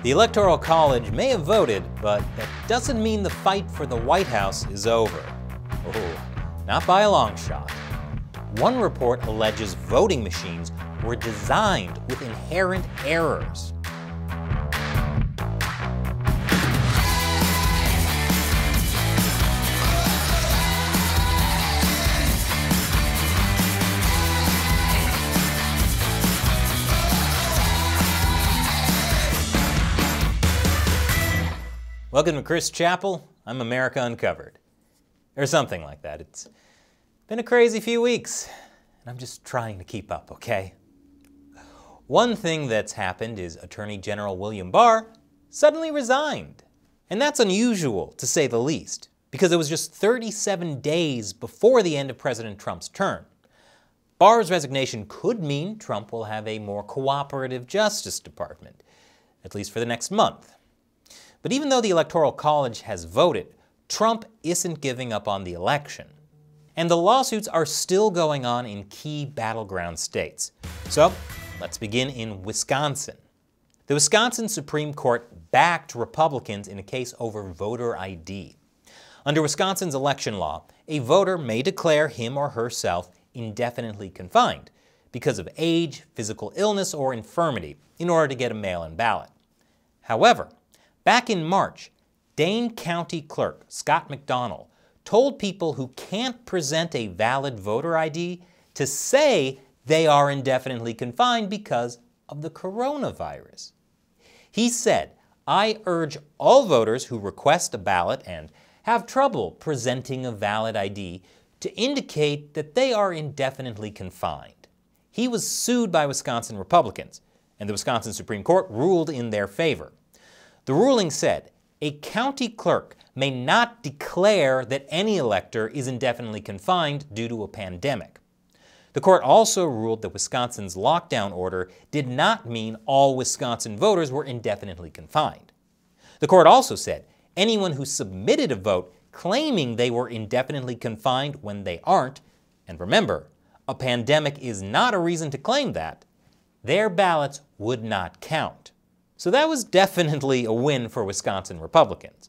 The Electoral College may have voted, but that doesn't mean the fight for the White House is over. Oh, not by a long shot. One report alleges voting machines were designed with inherent errors. Welcome to Chris Chappell. I'm America Uncovered. Or something like that. It's been a crazy few weeks, and I'm just trying to keep up, okay? One thing that's happened is Attorney General William Barr suddenly resigned. And that's unusual, to say the least, because it was just 37 days before the end of President Trump's term. Barr's resignation could mean Trump will have a more cooperative Justice Department, at least for the next month. But even though the Electoral College has voted, Trump isn't giving up on the election. And the lawsuits are still going on in key battleground states. So let's begin in Wisconsin. The Wisconsin Supreme Court backed Republicans in a case over voter ID. Under Wisconsin's election law, a voter may declare him or herself indefinitely confined because of age, physical illness, or infirmity in order to get a mail-in ballot. However, back in March, Dane County Clerk Scott McDonald told people who can't present a valid voter ID to say they are indefinitely confined because of the coronavirus. He said, "I urge all voters who request a ballot and have trouble presenting a valid ID to indicate that they are indefinitely confined." He was sued by Wisconsin Republicans, and the Wisconsin Supreme Court ruled in their favor. The ruling said, a county clerk may not declare that any elector is indefinitely confined due to a pandemic. The court also ruled that Wisconsin's lockdown order did not mean all Wisconsin voters were indefinitely confined. The court also said anyone who submitted a vote claiming they were indefinitely confined when they aren't, and remember, a pandemic is not a reason to claim that, their ballots would not count. So that was definitely a win for Wisconsin Republicans.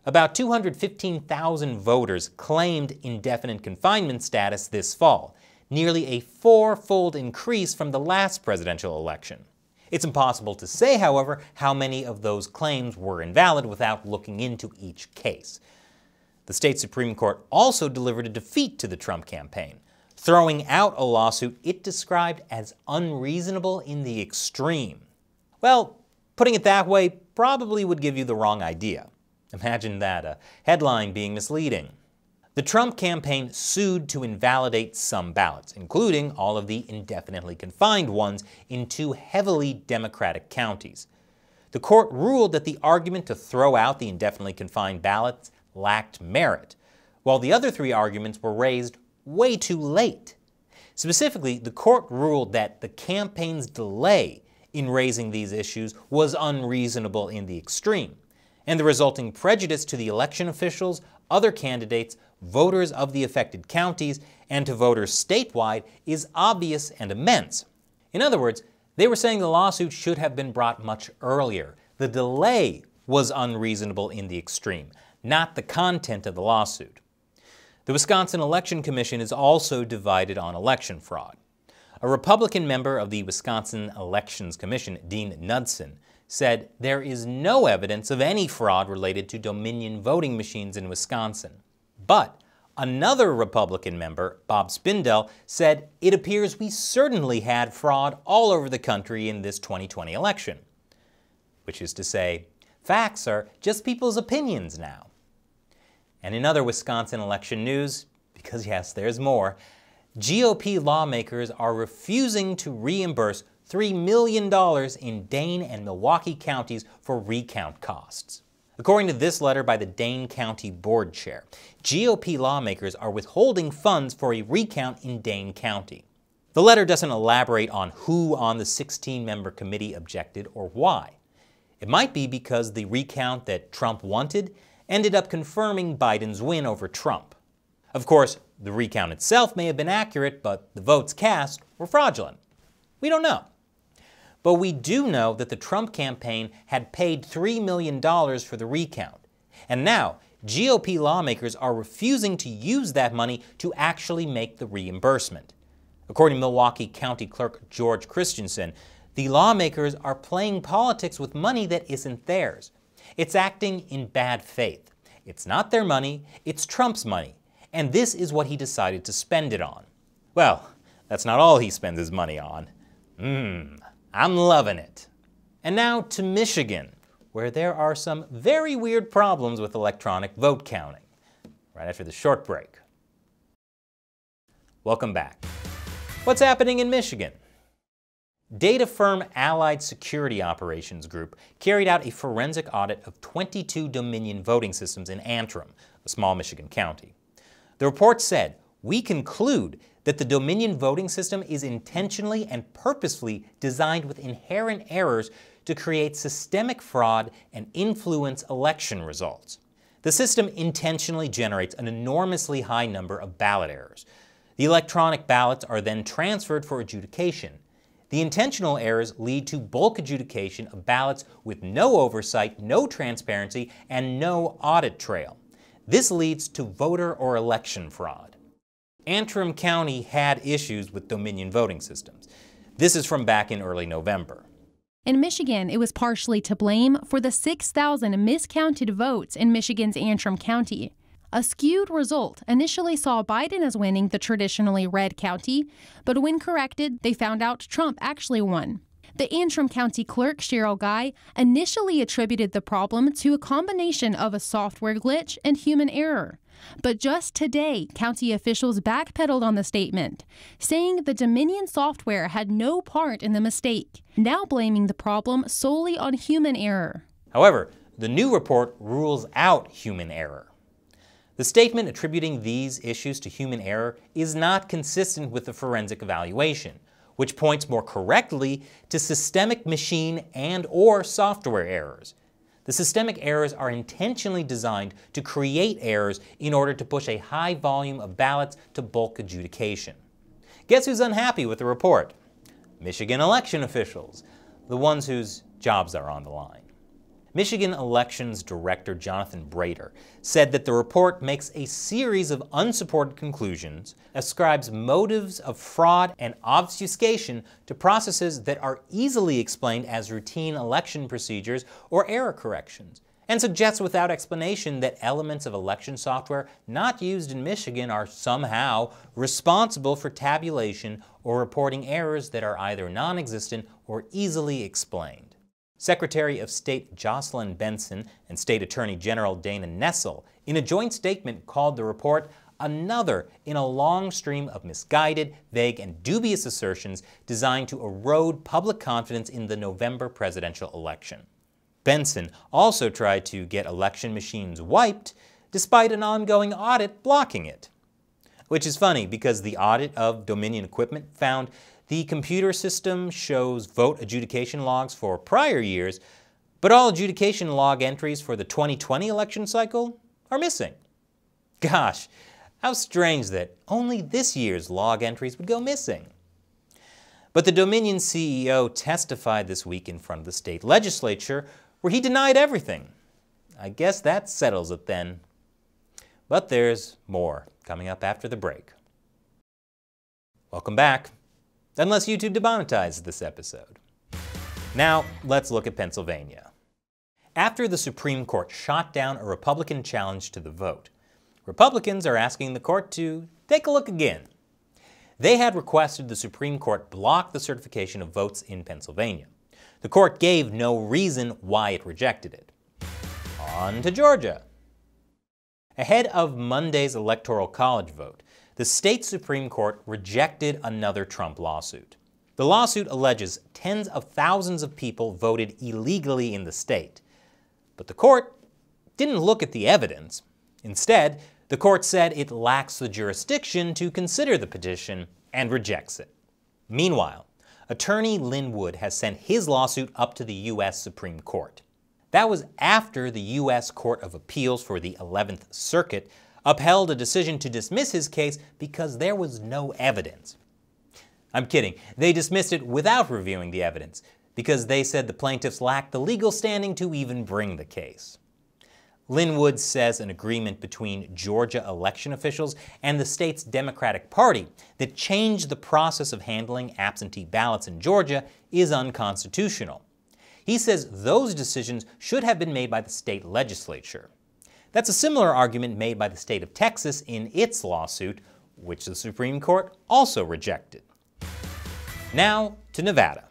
About 215,000 voters claimed indefinite confinement status this fall, nearly a four-fold increase from the last presidential election. It's impossible to say, however, how many of those claims were invalid without looking into each case. The state Supreme Court also delivered a defeat to the Trump campaign, throwing out a lawsuit it described as unreasonable in the extreme. Well, putting it that way probably would give you the wrong idea. Imagine that, a headline being misleading. The Trump campaign sued to invalidate some ballots, including all of the indefinitely confined ones in two heavily Democratic counties. The court ruled that the argument to throw out the indefinitely confined ballots lacked merit, while the other three arguments were raised way too late. Specifically, the court ruled that the campaign's delay in raising these issues was unreasonable in the extreme, and the resulting prejudice to the election officials, other candidates, voters of the affected counties, and to voters statewide is obvious and immense. In other words, they were saying the lawsuit should have been brought much earlier. The delay was unreasonable in the extreme, not the content of the lawsuit. The Wisconsin Election Commission is also divided on election fraud. A Republican member of the Wisconsin Elections Commission, Dean Knudsen, said there is no evidence of any fraud related to Dominion voting machines in Wisconsin. But another Republican member, Bob Spindell, said it appears we certainly had fraud all over the country in this 2020 election. Which is to say, facts are just people's opinions now. And in other Wisconsin election news, because yes, there's more, GOP lawmakers are refusing to reimburse $3 million in Dane and Milwaukee counties for recount costs. According to this letter by the Dane County Board Chair, GOP lawmakers are withholding funds for a recount in Dane County. The letter doesn't elaborate on who on the 16-member committee objected or why. It might be because the recount that Trump wanted ended up confirming Biden's win over Trump. Of course, the recount itself may have been accurate, but the votes cast were fraudulent. We don't know. But we do know that the Trump campaign had paid $3 million for the recount. And now, GOP lawmakers are refusing to use that money to actually make the reimbursement. According to Milwaukee County Clerk George Christensen, the lawmakers are playing politics with money that isn't theirs. It's acting in bad faith. It's not their money, it's Trump's money. And this is what he decided to spend it on. Well, that's not all he spends his money on. I'm loving it. And now to Michigan, where there are some very weird problems with electronic vote counting. Right after the short break. Welcome back. What's happening in Michigan? Data firm Allied Security Operations Group carried out a forensic audit of 22 Dominion voting systems in Antrim, a small Michigan county. The report said, "We conclude that the Dominion voting system is intentionally and purposefully designed with inherent errors to create systemic fraud and influence election results. The system intentionally generates an enormously high number of ballot errors. The electronic ballots are then transferred for adjudication. The intentional errors lead to bulk adjudication of ballots with no oversight, no transparency, and no audit trail. This leads to voter or election fraud." Antrim County had issues with Dominion voting systems. This is from back in early November. In Michigan, it was partially to blame for the 6,000 miscounted votes in Michigan's Antrim County. A skewed result initially saw Biden as winning the traditionally red county, but when corrected, they found out Trump actually won. The Antrim County Clerk, Cheryl Guy, initially attributed the problem to a combination of a software glitch and human error. But just today, county officials backpedaled on the statement, saying the Dominion software had no part in the mistake, now blaming the problem solely on human error. However, the new report rules out human error. The statement attributing these issues to human error is not consistent with the forensic evaluation, which points more correctly to systemic machine and/or software errors. The systemic errors are intentionally designed to create errors in order to push a high volume of ballots to bulk adjudication. Guess who's unhappy with the report? Michigan election officials, the ones whose jobs are on the line. Michigan Elections Director Jonathan Brader said that the report makes a series of unsupported conclusions, ascribes motives of fraud and obfuscation to processes that are easily explained as routine election procedures or error corrections, and suggests without explanation that elements of election software not used in Michigan are somehow responsible for tabulation or reporting errors that are either non-existent or easily explained. Secretary of State Jocelyn Benson and State Attorney General Dana Nessel, in a joint statement, called the report another in a long stream of misguided, vague, and dubious assertions designed to erode public confidence in the November presidential election. Benson also tried to get election machines wiped, despite an ongoing audit blocking it. Which is funny, because the audit of Dominion equipment found the computer system shows vote adjudication logs for prior years, but all adjudication log entries for the 2020 election cycle are missing. Gosh, how strange that only this year's log entries would go missing. But the Dominion CEO testified this week in front of the state legislature, where he denied everything. I guess that settles it then. But there's more coming up after the break. Welcome back. Unless YouTube demonetizes this episode. Now, let's look at Pennsylvania. After the Supreme Court shot down a Republican challenge to the vote, Republicans are asking the court to take a look again. They had requested the Supreme Court block the certification of votes in Pennsylvania. The court gave no reason why it rejected it. On to Georgia. Ahead of Monday's Electoral College vote, the state Supreme Court rejected another Trump lawsuit. The lawsuit alleges tens of thousands of people voted illegally in the state. But the court didn't look at the evidence. Instead, the court said it lacks the jurisdiction to consider the petition and rejects it. Meanwhile, attorney Lin Wood has sent his lawsuit up to the U.S. Supreme Court. That was after the U.S. Court of Appeals for the 11th Circuit upheld a decision to dismiss his case because there was no evidence. I'm kidding. They dismissed it without reviewing the evidence. because they said the plaintiffs lacked the legal standing to even bring the case. Lin Wood says an agreement between Georgia election officials and the state's Democratic Party that changed the process of handling absentee ballots in Georgia is unconstitutional. He says those decisions should have been made by the state legislature. That's a similar argument made by the state of Texas in its lawsuit, which the Supreme Court also rejected. Now to Nevada.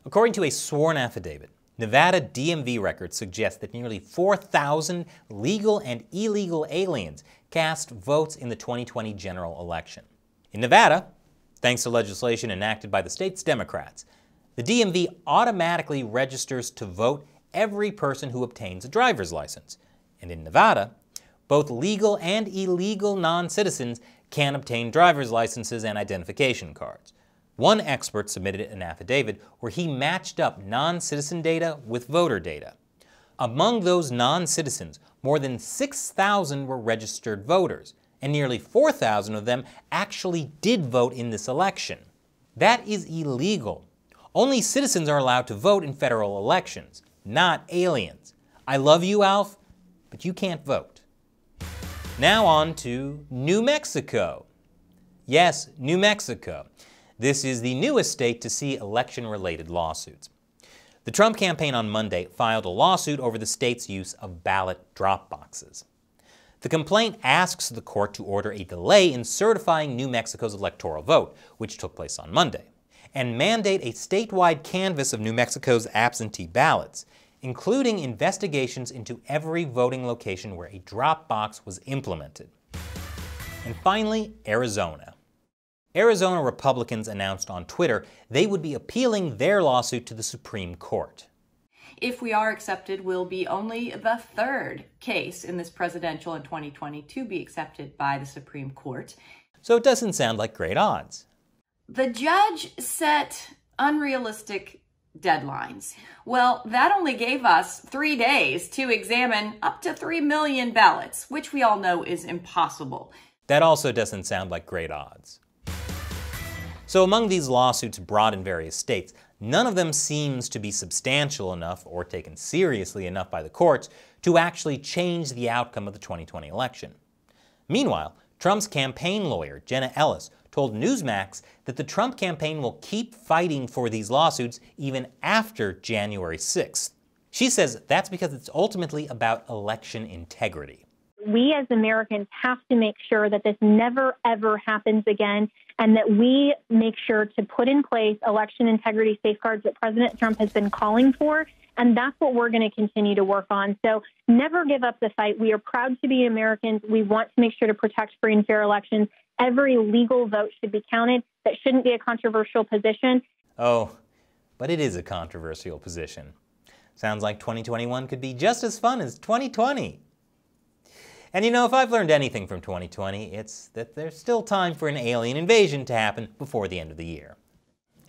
According to a sworn affidavit, Nevada DMV records suggest that nearly 4,000 legal and illegal aliens cast votes in the 2020 general election. In Nevada, thanks to legislation enacted by the state's Democrats, the DMV automatically registers to vote every person who obtains a driver's license. And in Nevada, both legal and illegal non-citizens can obtain driver's licenses and identification cards. One expert submitted an affidavit where he matched up non-citizen data with voter data. Among those non-citizens, more than 6,000 were registered voters, and nearly 4,000 of them actually did vote in this election. That is illegal. Only citizens are allowed to vote in federal elections, not aliens. I love you, Alf, but you can't vote. Now on to New Mexico. Yes, New Mexico. This is the newest state to see election-related lawsuits. The Trump campaign on Monday filed a lawsuit over the state's use of ballot drop boxes. The complaint asks the court to order a delay in certifying New Mexico's electoral vote, which took place on Monday, and mandate a statewide canvass of New Mexico's absentee ballots, including investigations into every voting location where a drop box was implemented. And finally, Arizona. Arizona Republicans announced on Twitter they would be appealing their lawsuit to the Supreme Court. If we are accepted, we'll be only the third case in this presidential in 2020 to be accepted by the Supreme Court. So it doesn't sound like great odds. The judge set unrealistic deadlines. Well, that only gave us 3 days to examine up to 3 million ballots, which we all know is impossible. That also doesn't sound like great odds. So among these lawsuits brought in various states, none of them seems to be substantial enough or taken seriously enough by the courts to actually change the outcome of the 2020 election. Meanwhile, Trump's campaign lawyer, Jenna Ellis, told Newsmax that the Trump campaign will keep fighting for these lawsuits even after January 6th. She says that's because it's ultimately about election integrity. We as Americans have to make sure that this never, ever happens again, and that we make sure to put in place election integrity safeguards that President Trump has been calling for, and that's what we're going to continue to work on. So never give up the fight. We are proud to be Americans. We want to make sure to protect free and fair elections. Every legal vote should be counted. That shouldn't be a controversial position. Oh, but it is a controversial position. Sounds like 2021 could be just as fun as 2020. And you know, if I've learned anything from 2020, it's that there's still time for an alien invasion to happen before the end of the year.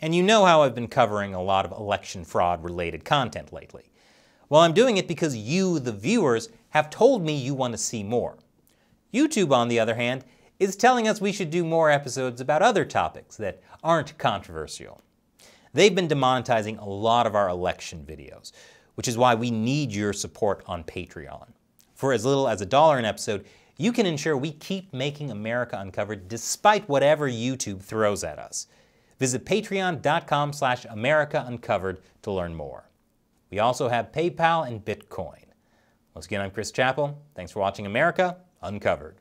And you know how I've been covering a lot of election fraud-related content lately. Well, I'm doing it because you, the viewers, have told me you want to see more. YouTube, on the other hand, is telling us we should do more episodes about other topics that aren't controversial. They've been demonetizing a lot of our election videos, which is why we need your support on Patreon. For as little as $1 an episode, you can ensure we keep making America Uncovered despite whatever YouTube throws at us. Visit patreon.com/AmericaUncovered to learn more. We also have PayPal and Bitcoin. Once again, I'm Chris Chappell. Thanks for watching America Uncovered.